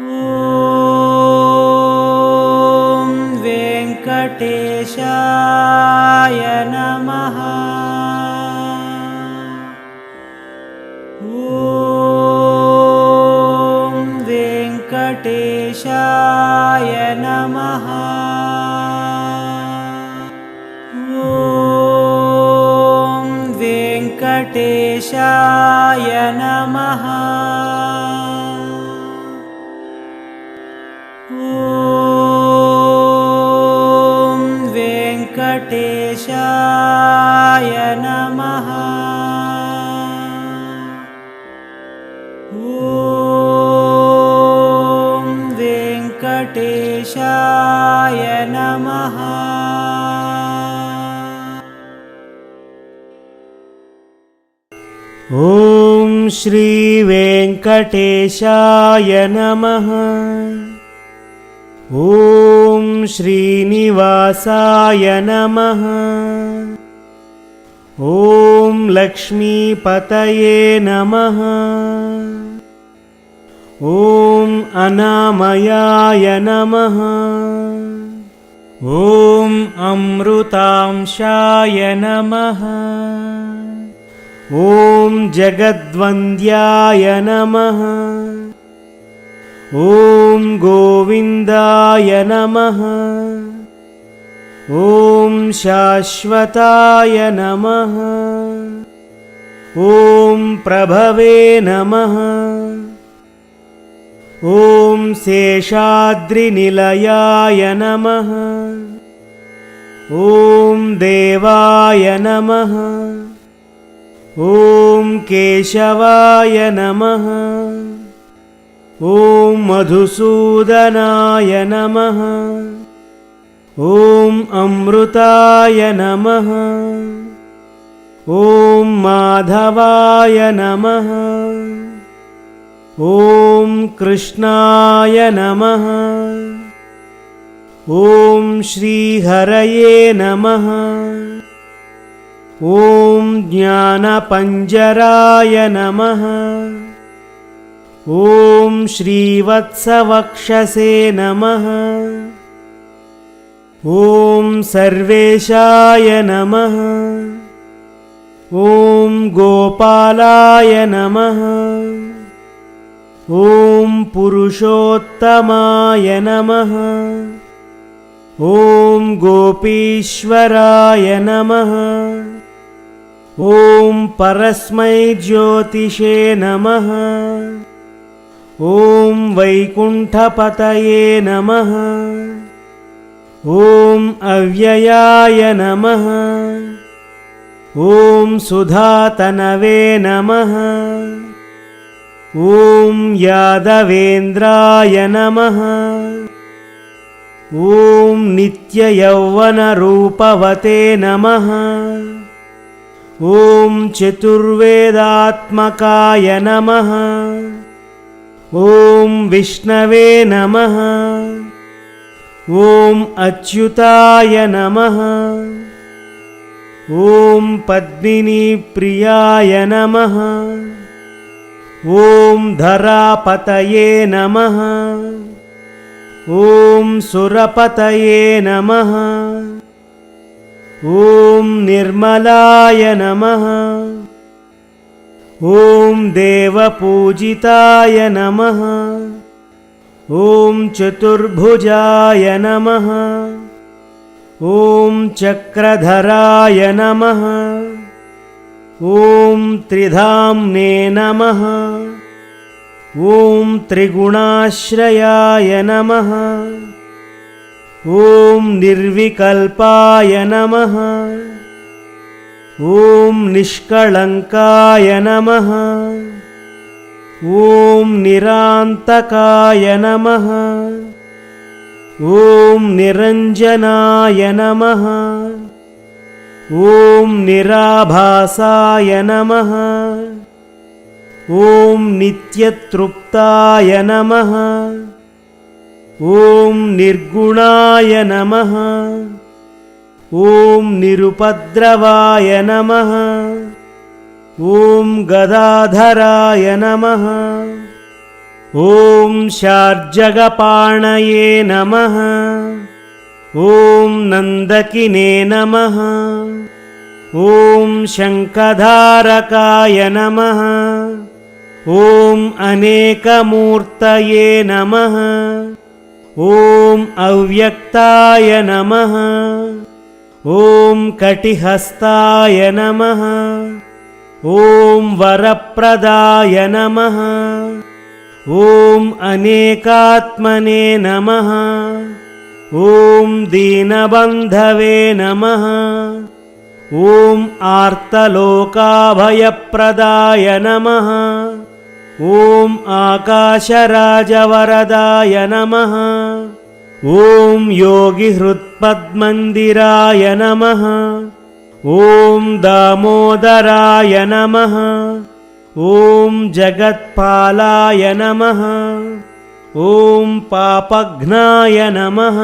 ॐ वेङ्कटेशाय नमः। ॐ वेङ्कटेशाय नमः। ॐ वेङ्कटेशाय नमः। ॐ वेङ्कटेशाय वेङ्कटेशाय नमः। ॐ श्री वेङ्कटेशाय नमः। ॐ श्रीनिवासाय नमः। ॐ लक्ष्मीपतये नमः। ॐ अनामयाय नमः। ॐ अमृतांशाय नमः। ॐ जगद्वन्द्याय नमः। ॐ गोविन्दाय नमः। ॐ शाश्वताय नमः। ॐ प्रभवे नमः। ॐ शेषाद्रिनिलयाय नमः। ॐ देवाय नमः। ॐ केशवाय नमः। ॐ मधुसूदनाय नमः। ॐ अमृताय नमः। ॐ माधवाय नमः। ॐ कृष्णाय नमः। ॐ श्रीहरये नमः। ॐ ज्ञानपञ्जराय नमः। ॐ श्रीवत्सवक्षसे नमः। ॐ सर्वेशाय नमः। ॐ गोपालाय नमः। ॐ पुरुषोत्तमाय नमः। ॐ गोपीश्वराय नमः। ॐ परस्मै ज्योतिषे नमः। ॐ वैकुण्ठपतये नमः। ॐ अव्ययाय नमः। ॐ सुधातनवे नमः। ॐ यादवेन्द्राय नमः। ॐ नित्ययौवनरूपवते नमः। ॐ चतुर्वेदात्मकाय नमः। ॐ विष्णवे नमः। ॐ अच्युताय नमः। ॐ पद्मिनीप्रियाय नमः। ॐ धरापतये नमः। ॐ सुरपतये नमः। ॐ निर्मलाय नमः। ॐ देवपूजिताय नमः। ॐ चतुर्भुजाय नमः। ॐ चक्रधराय नमः। ॐ त्रिधाम्ने नमः। ॐ त्रिगुणाश्रयाय नमः। ॐ निर्विकल्पाय नमः। ॐ निष्कळङ्काय नमः। ॐ निरान्तकाय नमः। ॐ निरञ्जनाय नमः। ॐ निराभासाय नमः। ॐ नित्यतृप्ताय नमः। ॐ निर्गुणाय नमः। ॐ निरुपद्रवाय नमः। ॐ गदाधराय नमः। ॐ शार्जगपाणये नमः। ॐ नन्दकिने नमः। ॐ शङ्खधारकाय नमः। ॐ अनेकमूर्तये नमः। ॐ अव्यक्ताय नमः। ॐ कटिहस्ताय नमः। ॐ वरप्रदाय नमः। ॐ अनेकात्मने नमः। ॐ दीनबन्धवे नमः। ॐ आर्तलोकाभयप्रदाय नमः। ॐ आकाशराजवरदाय नमः। ॐ योगिहृत्पद्मन्दिराय नमः। ॐ दामोदराय नमः। ॐ जगत्पालाय नमः। ॐ पापघ्नाय नमः।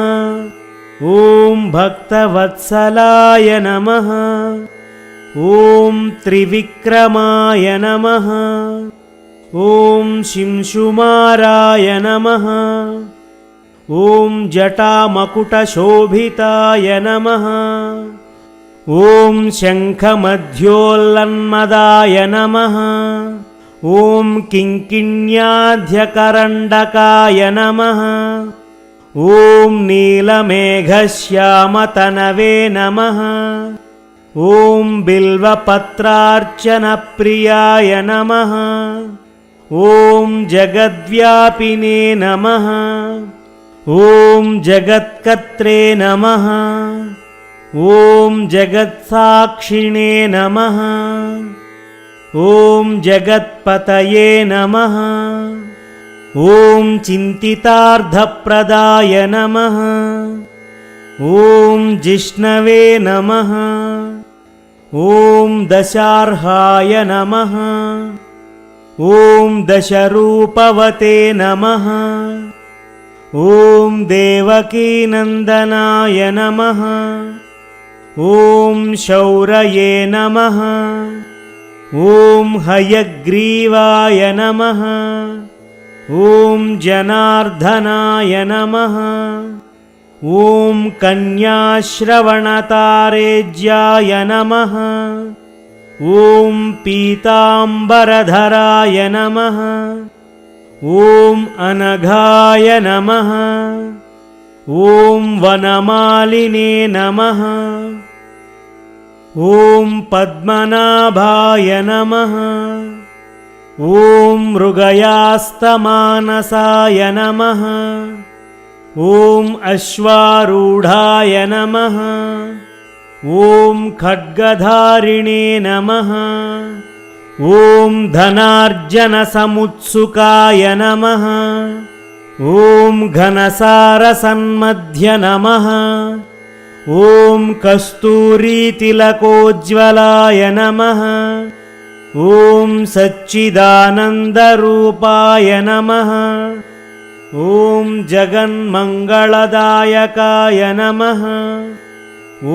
ॐ भक्तवत्सलाय नमः। ॐ त्रिविक्रमाय नमः। ॐ शिंशुमाराय नमः। ॐ जटामकुटशोभिताय नमः। ॐ शङ्खमध्योल्लन्मदाय नमः। ॐ किङ्किण्याध्यकरण्डकाय नमः। ॐ नीलमेघश्यामतनवे नमः। ॐ बिल्वपत्रार्चनप्रियाय नमः। ॐ जगद्व्यापिने नमः। ॐ जगत्कर्त्रे नमः। ॐ जगत्साक्षिणे नमः। ॐ जगत्पतये नमः। ॐ चिन्तितार्थप्रदाय नमः। ॐ जिष्णवे नमः। ॐ दशार्हाय नमः। ॐ दशरूपवते नमः। ॐ देवकीनन्दनाय नमः। ॐ शौरये नमः। ॐ हयग्रीवाय नमः। ॐ जनार्दनाय नमः। ॐ कन्याश्रवणतारेज्याय नमः। ॐ पीताम्बरधराय नमः। ॐ अनघाय नमः। ॐ वनमालिने नमः। ॐ पद्मनाभाय नमः। ॐ मृगयास्तमानसाय नमः। ॐ अश्वारूढाय नमः। ॐ खड्गधारिणे नमः। ॐ धनार्जनसमुत्सुकाय नमः। ॐ घनसारसन्मध्य नमः। ॐ कस्तूरीतिलकोज्ज्वलाय नमः। ॐ सच्चिदानन्दरूपाय नमः। ॐ जगन्मङ्गलदायकाय नमः।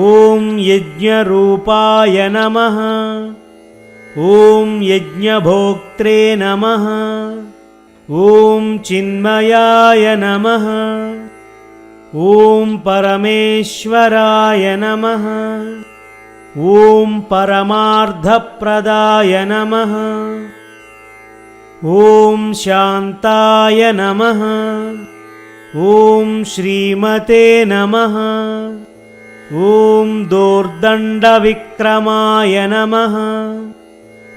ॐ यज्ञरूपाय नमः। ॐ यज्ञभोक्त्रे नमः। ॐ चिन्मयाय नमः। ॐ परमेश्वराय नमः। ॐ परमार्थप्रदाय नमः। ॐ शान्ताय नमः। ॐ श्रीमते नमः। ॐ दोर्दण्डविक्रमाय नमः।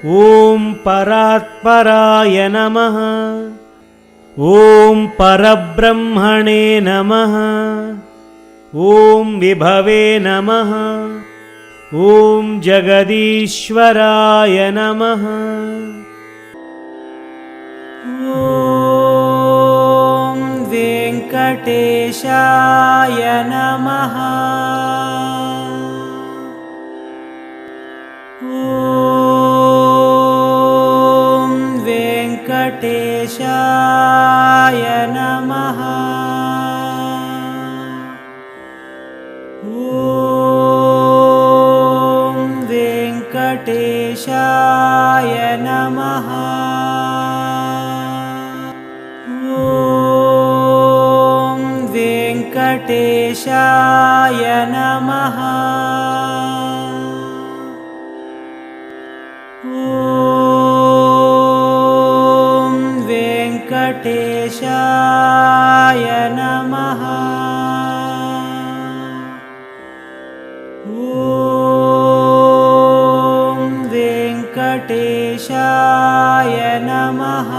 ॐ परात्पराय नमः। ॐ परब्रह्मणे नमः। ॐ विभवे नमः। ॐ जगदीश्वराय नमः। ॐ वेङ्कटेशाय नमः। ॐ वेङ्कटेशाय नमः। ॐ वेङ्कटेशाय नमः। ॐ वेङ्कटेशाय नमः। ॐ वेङ्कटेशाय नमः। ॐ वेङ्कटेशाय नमः।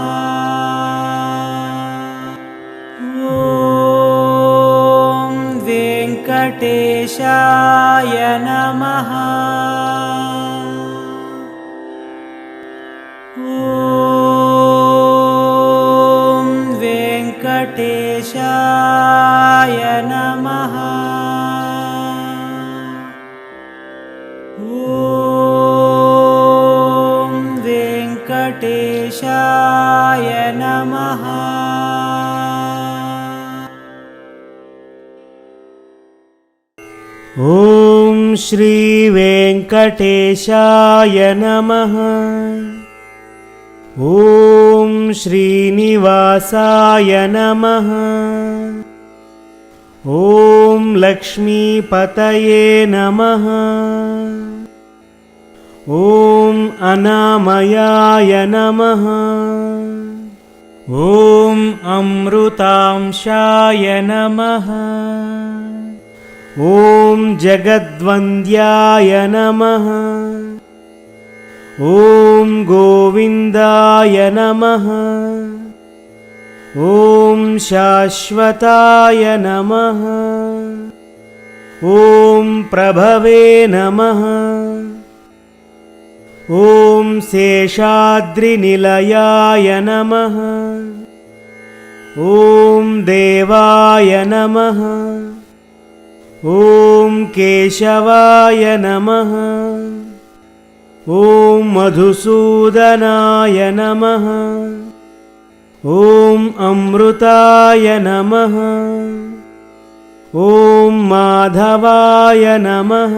ॐ वेङ्कटेशाय नमः। ॐ वेङ्कटेशाय वेङ्कटेशाय नमः। ॐ श्री वेङ्कटेशाय नमः। ॐ श्रीनिवासाय नमः। ॐ लक्ष्मीपतये नमः। ॐ अनामयाय नमः। ॐ अमृतांशाय नमः। ॐ जगद्वन्द्याय नमः। ॐ गोविन्दाय नमः। ॐ शाश्वताय नमः। ॐ प्रभवे नमः। ॐ शेषाद्रिनिलयाय नमः। ॐ देवाय नमः। ॐ केशवाय नमः। ॐ मधुसूदनाय नमः। ॐ अमृताय नमः। ॐ माधवाय नमः।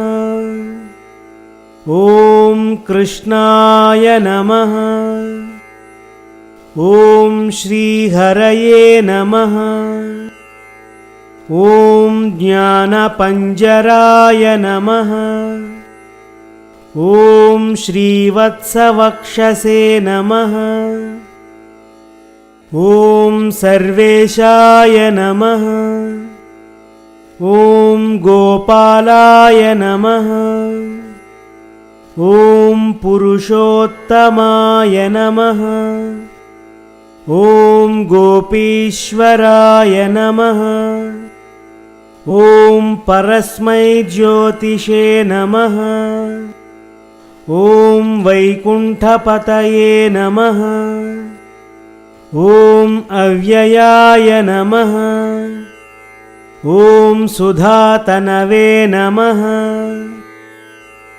ॐ कृष्णाय नमः। ॐ श्रीहरये नमः। ॐ ज्ञानपञ्जराय नमः। ॐ श्रीवत्सवक्षसे नमः। ॐ सर्वेशाय नमः। ॐ गोपालाय नमः। ॐ पुरुषोत्तमाय नमः। ॐ गोपीश्वराय नमः। ॐ परस्मै ज्योतिषे नमः। ॐ वैकुण्ठपतये नमः। ॐ अव्ययाय नमः। ॐ सुधातनवे नमः।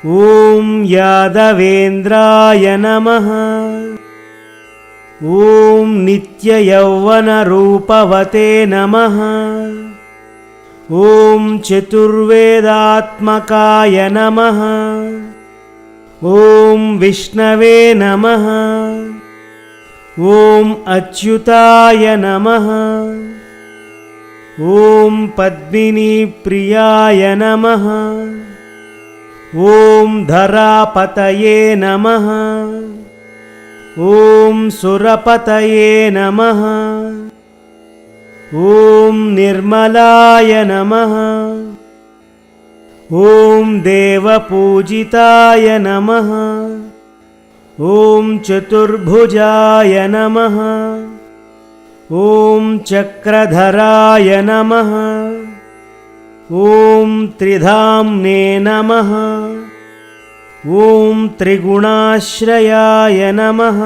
ॐ यादवेन्द्राय नमः। ॐ नित्ययौवनरूपवते नमः। ॐ चतुर्वेदात्मकाय नमः। ॐ विष्णवे नमः। ॐ अच्युताय नमः। ॐ पद्मिनीप्रियाय नमः। ॐ धरापतये नमः। ॐ सुरपतये नमः। ॐ निर्मलाय नमः। ॐ देवपूजिताय नमः। ॐ चतुर्भुजाय नमः। ॐ चक्रधराय नमः। ॐ त्रिधाम्ने नमः। ॐ त्रिगुणाश्रयाय नमः।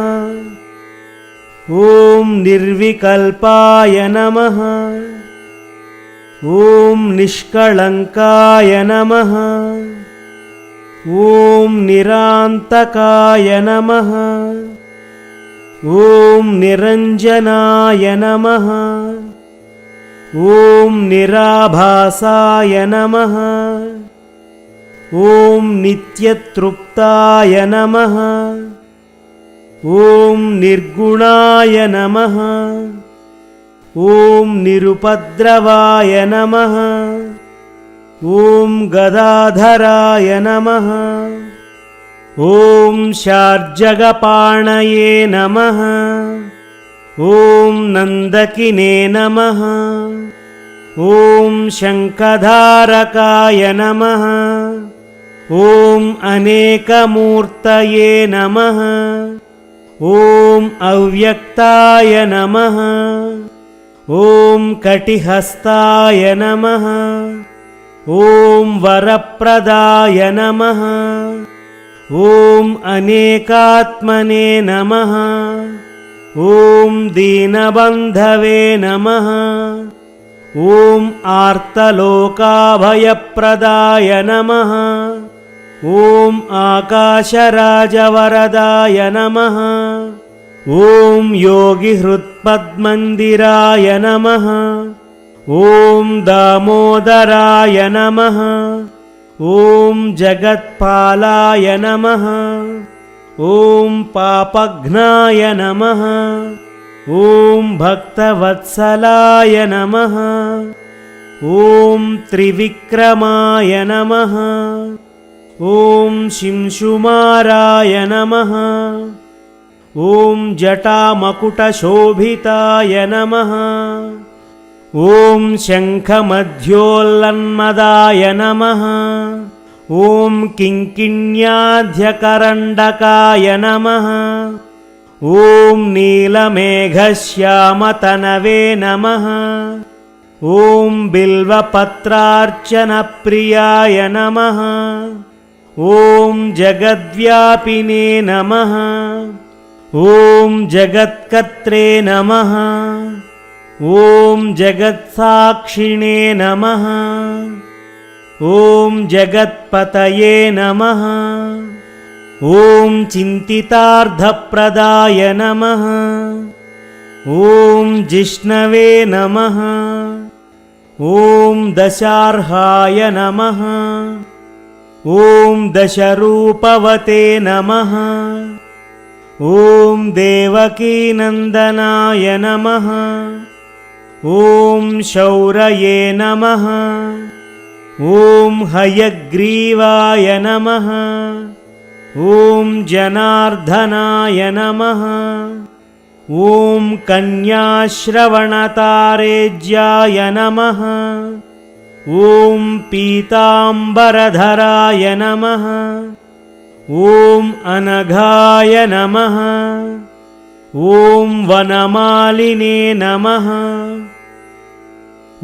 ॐ निर्विकल्पाय नमः। ॐ निष्कळङ्काय नमः। ॐ निरान्तकाय नमः। ॐ निरञ्जनाय नमः। ॐ निराभासाय नमः। ॐ नित्यतृप्ताय नमः। ॐ निर्गुणाय नमः। ॐ निरुपद्रवाय नमः। ॐ गदाधराय नमः। ॐ शार्जगपाणये नमः। ॐ नन्दकिने नमः। ॐ शङ्खधारकाय नमः। ॐ अनेकमूर्तये नमः। ॐ अव्यक्ताय नमः। ॐ कटिहस्ताय नमः। ॐ वरप्रदाय नमः। ॐ अनेकात्मने नमः। ॐ दीनबन्धवे नमः। ॐ आर्तलोकाभयप्रदाय नमः। ॐ आकाशराजवरदाय नमः। ॐ योगिहृत्पद्मन्दिराय नमः। ॐ दामोदराय नमः। ॐ जगत्पालाय नमः। ॐ पापघ्नाय नमः। ॐ भक्तवत्सलाय नमः। ॐ त्रिविक्रमाय नमः। ॐ शिंशुमाराय नमः। ॐ जटामकुटशोभिताय नमः। ॐ शङ्खमध्योल्लन्मदाय नमः। ॐ किङ्किण्याध्यकरण्डकाय नमः। ॐ नीलमेघश्यामतनवे नमः। ॐ बिल्वपत्रार्चनप्रियाय नमः। ॐ जगद्व्यापिने नमः। ॐ जगत्कर्त्रे नमः। ॐ जगत्साक्षिणे नमः। ॐ जगत्पतये नमः। ॐ चिन्तितार्थप्रदाय नमः। ॐ जिष्णवे नमः। ॐ दशार्हाय नमः। ॐ दशरूपवते नमः। ॐ देवकीनन्दनाय नमः। ॐ शौरये नमः। ॐ हयग्रीवाय नमः। ॐ जनार्दनाय नमः। ॐ कन्याश्रवणतारेज्याय नमः। ॐ पीताम्बरधराय नमः। ॐ अनघाय नमः। ॐ वनमालिने नमः।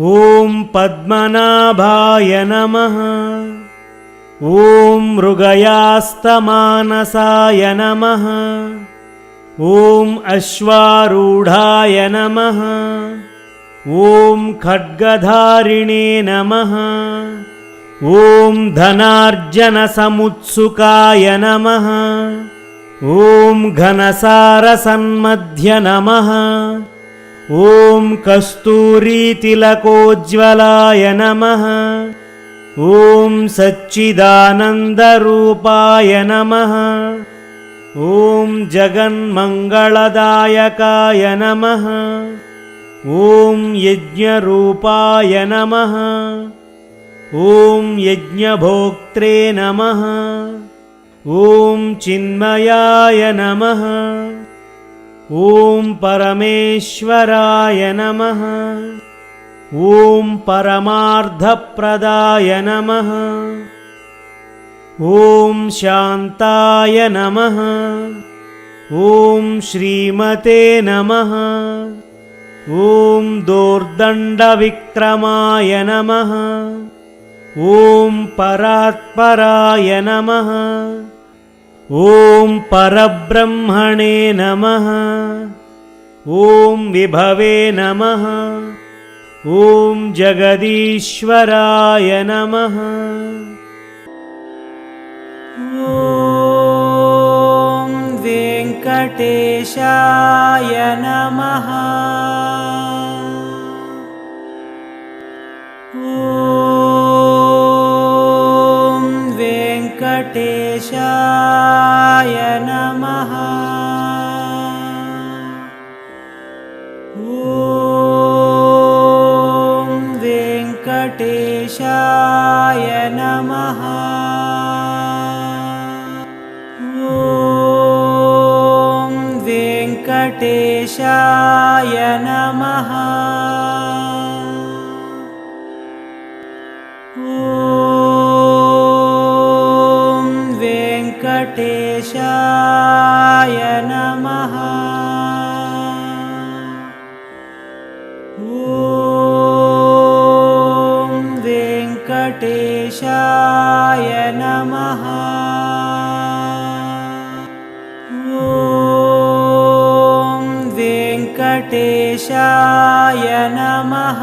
ॐ पद्मनाभाय नमः। ॐ मृगयास्तमानसाय नमः। ॐ अश्वारूढाय नमः। ॐ खड्गधारिणे नमः। ॐ धनार्जनसमुत्सुकाय नमः। ॐ घनसारसन्मध्य नमः। ॐ कस्तूरीतिलकोज्ज्वलाय नमः। ॐ सच्चिदानन्दरूपाय नमः। ॐ जगन्मङ्गलदायकाय नमः। ॐ यज्ञरूपाय नमः। ॐ यज्ञभोक्त्रे नमः। ॐ चिन्मयाय नमः। ॐ परमेश्वराय नमः। ॐ परमार्थप्रदाय नमः। ॐ शान्ताय नमः। ॐ श्रीमते नमः। ॐ दोर्दण्डविक्रमाय नमः। ॐ परात्पराय नमः। ॐ परब्रह्मणे नमः। ॐ विभवे नमः। ॐ जगदीश्वराय नमः। ॐ वेङ्कटेशाय नमः। ॐ वेङ्कटेशाय नमः। ॐ वेङ्कटेशाय नमः। ॐ वेङ्कटेशाय नमः। ॐ वेङ्कटेशाय नमः। ॐ वेङ्कटेशाय नमः। ॐ वेङ्कटेशाय नमः।